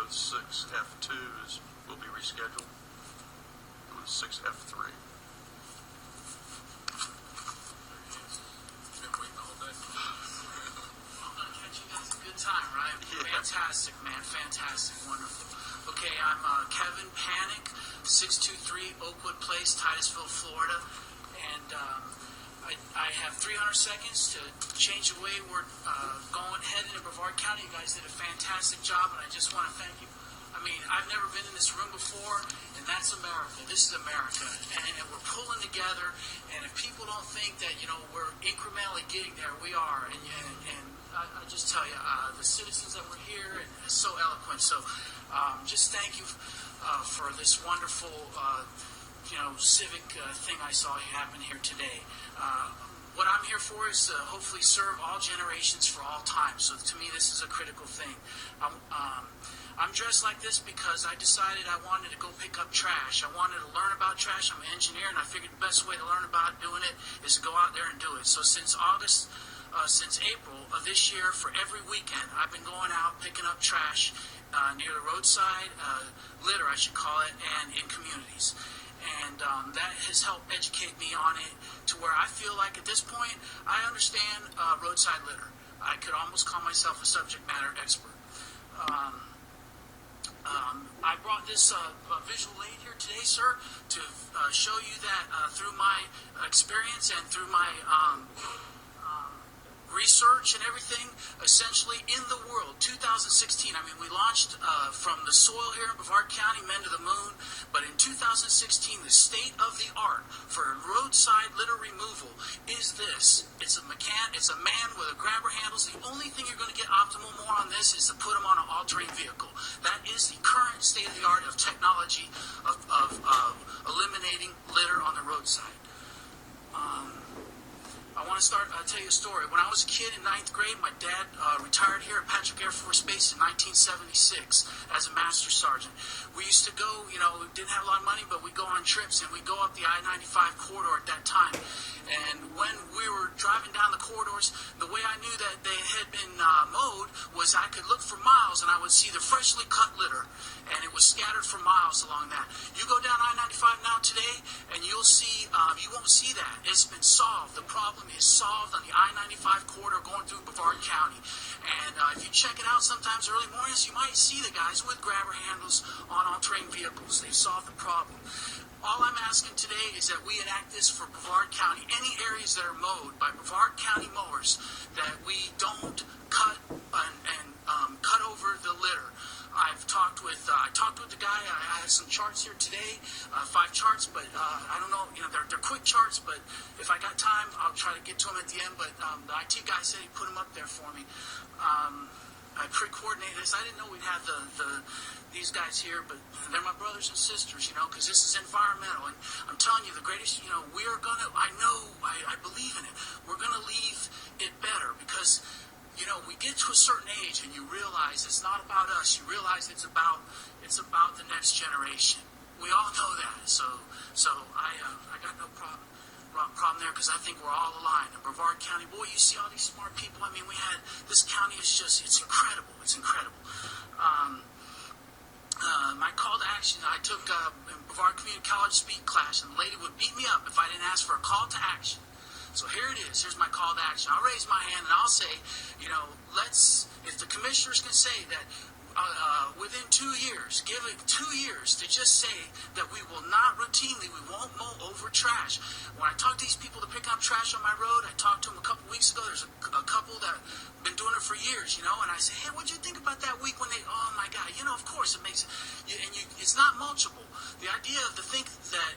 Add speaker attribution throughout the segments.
Speaker 1: 6F2 will be rescheduled. It was 6F3.
Speaker 2: Time, right?
Speaker 1: Yeah.
Speaker 2: Fantastic, man. Fantastic. Wonderful. Okay, I'm Kevin Panik, 623 Oakwood Place, Titusville, Florida. And I have 300 seconds to change the way we're heading to Brevard County. You guys did a fantastic job, and I just want to thank you. I mean, I've never been in this room before, and that's America. This is America. And we're pulling together, and if people don't think that, we're incrementally getting there, we are. And I just tell you, the citizens that were here, and it's so eloquent. So just thank you for this wonderful, civic thing I saw happen here today. What I'm here for is to hopefully serve all generations for all time. So to me, this is a critical thing. I'm dressed like this because I decided I wanted to go pick up trash. I wanted to learn about trash. I'm an engineer, and I figured the best way to learn about doing it is to go out there and do it. So since April of this year, for every weekend, I've been going out picking up trash near the roadside, litter I should call it, and in communities. And that has helped educate me on it to where I feel like at this point I understand roadside litter. I could almost call myself a subject matter expert. I brought this visual aid here today, sir, to show you that through my experience and through my research and everything, essentially in the world, 2016, we launched from the soil here in Brevard County, men to the moon, but in 2016, the state of the art for roadside litter removal is this. It's a man with a grabber handles. The only thing you're going to get optimal more on this is to put them on an all-terrain vehicle. That is the current state of the art of technology of eliminating litter on the roadside. I want to tell you a story. When I was a kid in 9th grade, my dad retired here at Patrick Air Force Base in 1976 as a master sergeant. We used to go, we didn't have a lot of money, but we'd go on trips, and we'd go up the I-95 corridor at that time. And when we were driving down the corridors, the way I knew that they had been mowed was I could look for miles, and I would see the freshly cut litter, and it was scattered for miles along that. You go down I-95 now today, and you'll see, you won't see that. It's been solved. The problem is solved on the I-95 corridor going through Brevard County. And if you check it out sometimes early mornings, you might see the guys with grabber handles on all-terrain vehicles. They've solved the problem. All I'm asking today is that we enact this for Brevard County. Any areas that are mowed by Brevard County mowers, that we don't cut cut over the litter. I talked with the guy. I have some charts here today, 5 charts, but I don't know. They're quick charts, but if I got time, I'll try to get to them at the end. But the IT guy said he'd put them up there for me. I pre-coordinated this. I didn't know we'd have these guys here, but they're my brothers and sisters, because this is environmental. And I'm telling you, the greatest, we are going to, I believe in it. We're going to leave it better because, we get to a certain age and you realize it's not about us. You realize it's about the next generation. We all know that. So I got no problem there because I think we're all aligned. In Brevard County, boy, you see all these smart people. We had, this county is just, it's incredible. It's incredible. My call to action, I took Brevard Community College speed class, and the lady would beat me up if I didn't ask for a call to action. So here it is. Here's my call to action. I'll raise my hand and I'll say, if the commissioners can say that within 2 years, give it 2 years to just say that we will not routinely, we won't mow over trash. When I talk to these people that pick up trash on my road, I talked to them a couple weeks ago. There's a couple that have been doing it for years, and I say, hey, what'd you think about that week when they, oh my God, of course it makes it, it's not mulchable. The idea of that,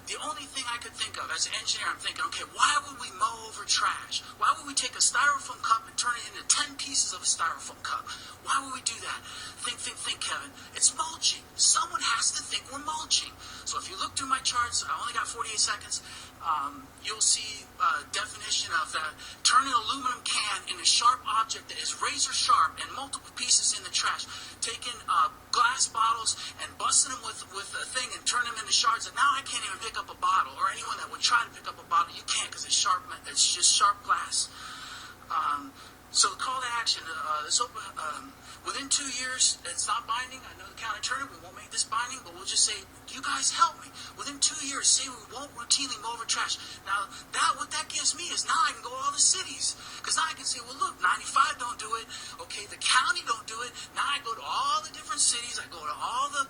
Speaker 2: the only thing I could think of as an engineer, I'm thinking, okay, why would we mow over trash? Why would we take a styrofoam cup and turn it into 10 pieces of a styrofoam cup? Why would we do that? Think, Kevin. It's mulching. Someone has to think we're mulching. So if you look through my charts, I only got 48 seconds, you'll see a definition of that. Turn an aluminum can into a sharp object that is razor sharp and multiple pieces in the trash. Taking glass bottles and busting them with a thing and turn them into shards. And now I can't even pick up a bottle, or anyone that would try to pick up a bottle, you can't because it's sharp. It's just sharp glass. So call to action. Let's open, within 2 years, it's not binding. I know the county attorney, we won't make this binding, but we'll just say, you guys help me. Within 2 years, say we won't routinely mow over trash. Now, what that gives me is now I can go to all the cities. Because now I can say, well, look, 95 don't do it. Okay, the county don't do it. Now I go to all the different cities. I can go to all the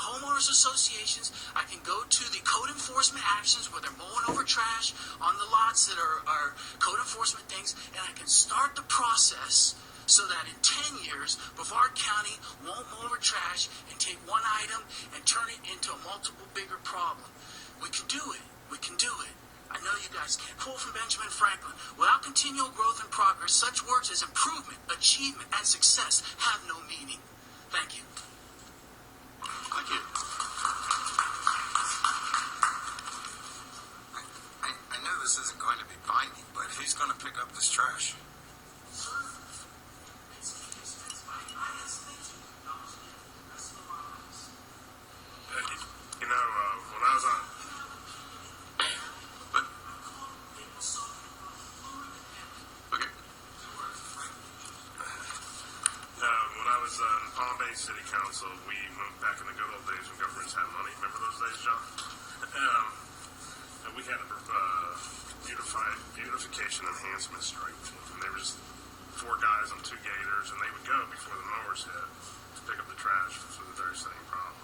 Speaker 2: homeowners associations. I can go to the code enforcement actions where they're mowing over trash on the lots that are code enforcement things, and I can start the process so that in 10 years, Brevard County won't mow over trash and take one item and turn it into a multiple bigger problem. We can do it. We can do it. I know you guys can't. Quote from Benjamin Franklin: without continual growth and progress, such words as improvement, achievement, and success have no meaning. Thank you.
Speaker 1: Thank you. I know this isn't going to be binding, but who's going to pick up this trash?
Speaker 3: When I was on,
Speaker 1: Okay.
Speaker 3: when I was on Palm Bay City Council, we moved back in the good old days when governments had money. Remember those days, John? And we had a beautification enhancement strike team, and there was 4 guys on 2 gators, and they would go before the mowers hit to pick up the trash for the very same problem.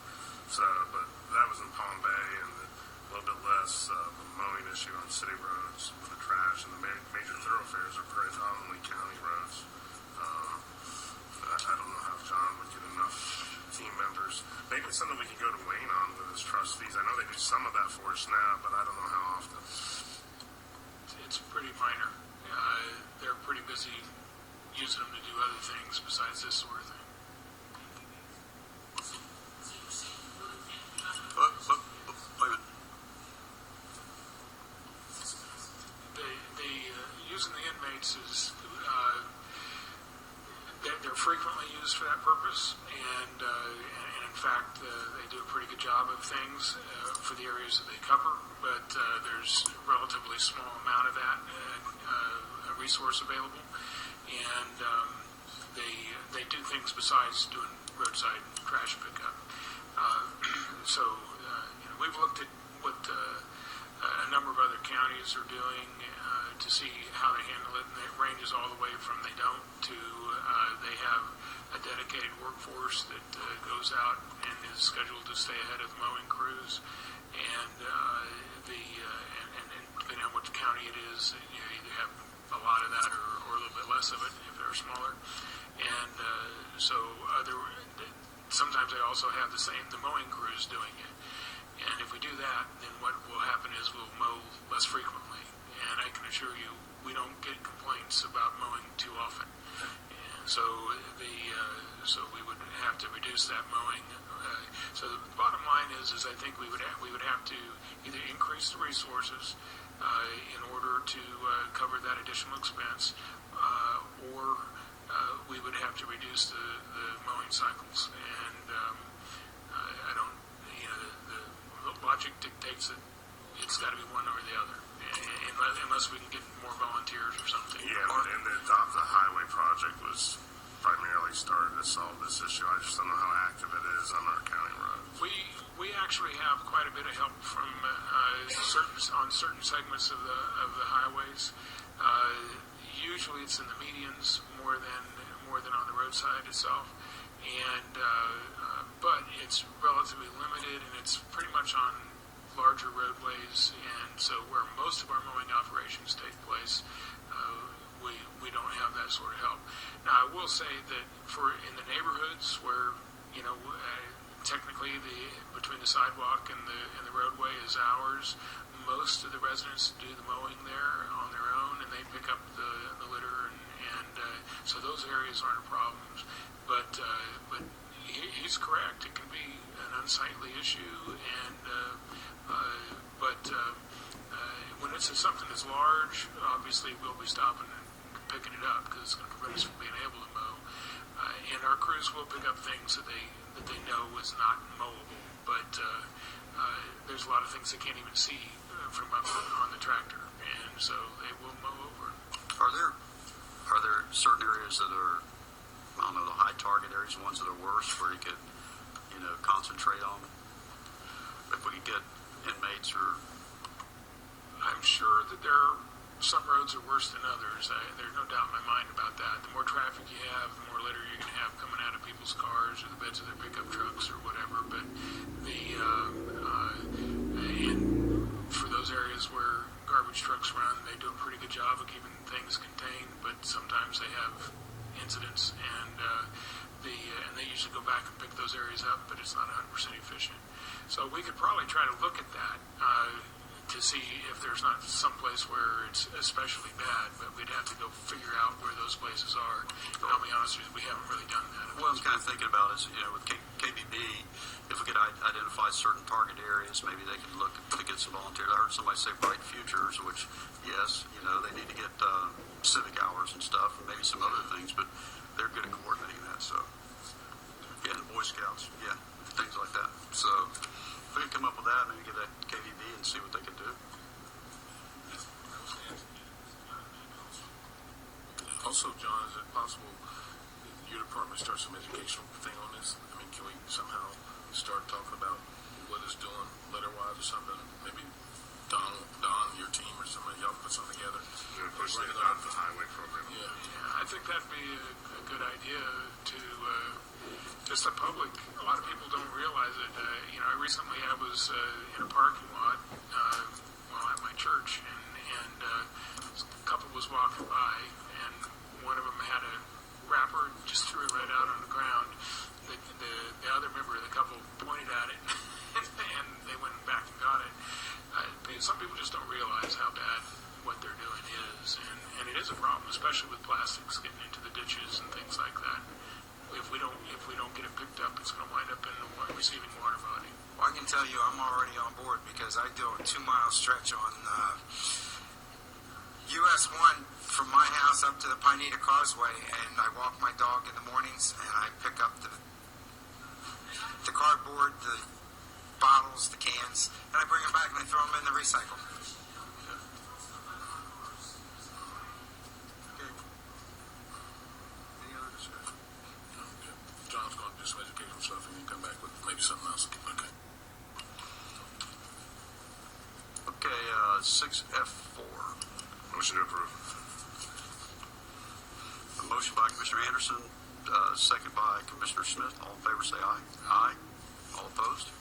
Speaker 3: So, but that was in Palm Bay, and a little bit less the mowing issue on city roads with the trash, and the major thoroughfares are predominantly county roads. I don't know how John would get enough team members. Maybe it's something we can go to Wayne on with his trustees. I know they do some of that for us now, but I don't know how often.
Speaker 4: It's pretty minor. They're pretty busy using them to do other things besides this sort of thing.
Speaker 1: Wait a minute.
Speaker 4: Using the inmates is they're frequently used for that purpose, and in fact they do a pretty good job of things for the areas that they cover. But there's a relatively small amount of that a resource available, and they do things besides doing roadside trash pickup. We've looked at what a number of other counties are doing to see how they handle it, and it ranges all the way from they don't to they have a dedicated workforce that goes out and is scheduled to stay ahead of the mowing crews, and depending on which county it is, you either have a lot of that or a little bit less of it if they're smaller, and sometimes they also have the mowing crews doing it. And if we do that, then what will happen is we'll mow less frequently. And I can assure you, we don't get complaints about mowing too often. And so we would have to reduce that mowing. So the bottom line is I think we would have to either increase the resources in order to cover that additional expense, or we would have to reduce the mowing cycles. And I don't. Logic dictates that it's got to be one or the other, unless we can get more volunteers or something.
Speaker 3: Yeah, and the highway project was primarily started to solve this issue. I just don't know how active it is on our county roads.
Speaker 4: We actually have quite a bit of help from certain segments of the highways. Usually, it's in the medians more than on the roadside itself, and but it's relatively limited, and it's pretty much on larger roadways, and so where most of our mowing operations take place, we don't have that sort of help. Now, I will say that in the neighborhoods where technically between the sidewalk and the roadway is ours, most of the residents do the mowing there on their own, and they pick up the litter, and so those areas aren't a problem. But he's correct. It can be an unsightly issue, and when it's something that's large, obviously we'll be stopping and picking it up because it's going to prevent us from being able to mow. And our crews will pick up things that they know is not mowable, but there's a lot of things they can't even see from up on the tractor, and so they will mow over.
Speaker 1: Are there
Speaker 5: there certain areas that are, I don't know, the high target areas, the ones that are worse, where you could, concentrate on? If we could get inmates or...
Speaker 4: I'm sure that some roads are worse than others. There's no doubt in my mind about that. The more traffic you have, the more litter you're going to have coming out of people's cars or the beds of their pickup trucks or whatever. But and for those areas where garbage trucks run, they do a pretty good job of keeping things contained. But sometimes they have incidents, and they usually go back and pick those areas up, but it's not 100% efficient. So we could probably try to look at that to see if there's not some place where it's especially bad, but we'd have to go figure out where those places are. And I'll be honest with you, we haven't really done that.
Speaker 5: What I'm kind of thinking about is, with KBB, if we could identify certain target areas, maybe they could look to get some volunteers. I heard somebody say Bright Futures, which, yes, they need to get civic hours and stuff, and maybe some other things, but they're good at coordinating that. So, yeah, the Boy Scouts, yeah, things like that. So, if we could come up with that, maybe get that KVB and see what they can do.
Speaker 6: Also, John, is it possible your department starts some educational thing on this? I mean, can we somehow start talking about what it's doing letter-wise or something? Maybe Don, your team or somebody, y'all put something together.
Speaker 3: Push it out the highway program.
Speaker 4: Yeah, I think that'd be a good idea to just the public. A lot of people don't realize it. Recently I was in a parking lot at my church, and a couple was walking by, and one of them had a wrapper and just threw it right out on the ground. The other member of the couple pointed at it, and they went back and got it. Some people just don't realize how bad what they're doing is, and it is a problem, especially with plastics getting into the ditches and things like that. If we don't get it picked up, it's going to wind up in the receiving water body.
Speaker 1: Well, I can tell you I'm already on board because I do a 2-mile stretch on US 1 from my house up to the Pineda Causeway, and I walk my dog in the mornings, and I pick up the cardboard, the bottles, the cans, and I bring them back and I throw them in the recycle.
Speaker 5: Any other discussion?
Speaker 6: Okay. John's going to do some educational stuff and you come back with maybe something else. Okay.
Speaker 5: Okay, 6F4.
Speaker 3: Motion to approve.
Speaker 5: A motion by Commissioner Anderson, second by Commissioner Smith. All in favor say aye. Aye. All opposed?